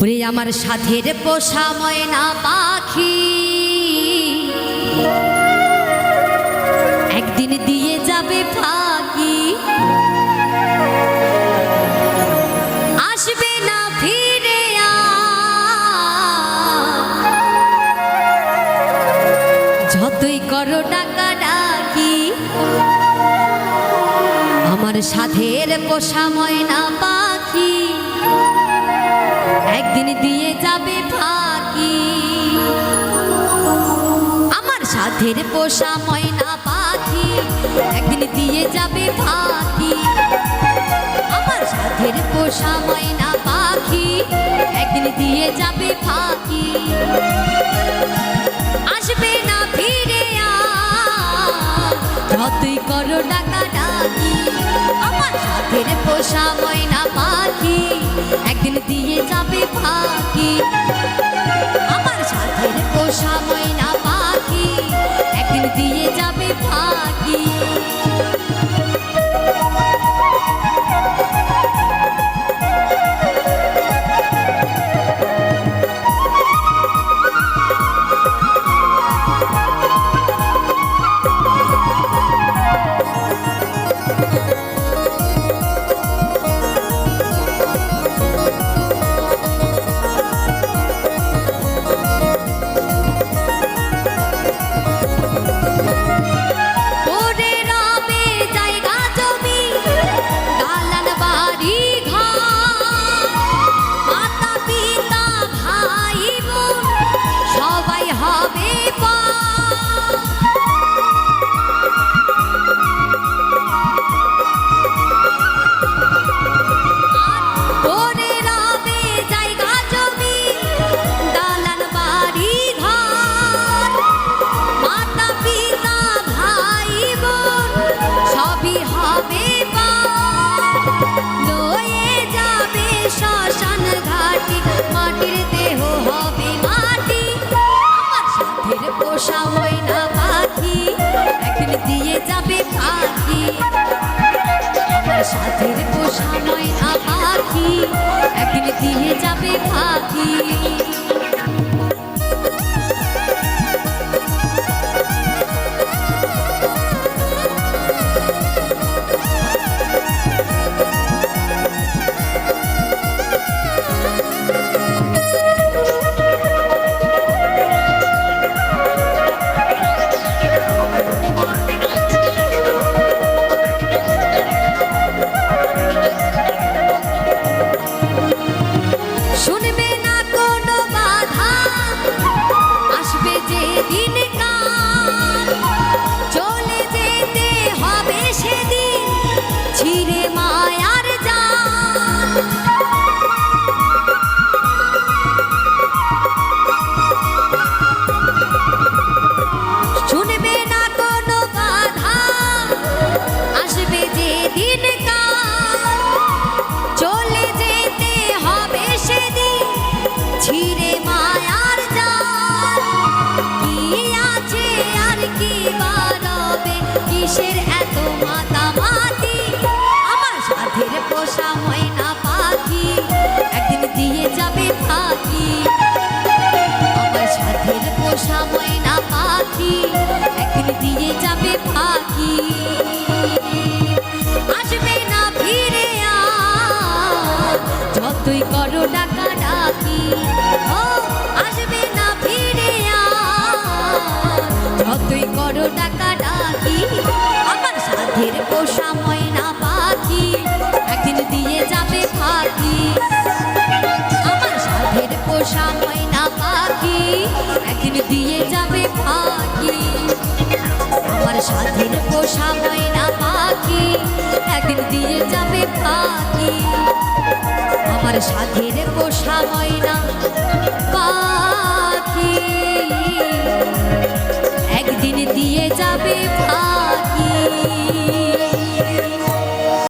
ওরে আমার সাথের পোষা ময়না পাখি একদিন দিয়ে যাবে ফাঁকি, আসবে না ফিরে যতই করো ডাকা ডাকি। আমার সাথের পোষা ময়না পাখি একদিন দিয়ে যাবে ফাঁকি। আমার সাথের পোষা ময়না পাখি একদিন দিয়ে যাবে ফাঁকি। আমার সাথের পোষা ময়না পাখি একদিন দিয়ে যাবে ফাঁকি, আসবে না ফিরে যতই করো ডাকা ডাকি। আমার সাথের পোষা ময়না পাখি একদিন দিয়ে যাবে ফাঁকি। আমার সাথের পোষা ময়না পাখি একদিন দিয়ে যাবে ফাঁকি। পোষা ময়না পাখি একদিন দিয়ে যাবে ফাঁকি। আমার সাথের পোষা ময়না পাখি একদিন দিয়ে যাবে ফাঁকি। কিসের এত মাতামাতি? আমার সাথের পোষা ময়না পাখি একদিন দিয়ে যাবে ফাঁকি। আমার সাথের পোষা ময়না পাখি একদিন দিয়ে যাবে ফাঁকি, আসবে না ফিরে যতই করো ডাকা ডাকি। ও আসবে না ফিরে যতই করো ডাকা ডাকি। আমার সাথের পোষা ময়না পাখি একদিন দিয়ে যাবে ফাঁকি। আমার সাথের পোষা ময়না পাখি একদিন দিয়ে যাবে ফাঁকি। আমার সাথের পোষা ময়না পাখি একদিন দিয়ে যাবে ফাঁকি। আমার সাথের পোষা ময়না পাখি একদিন দিয়ে যাবে।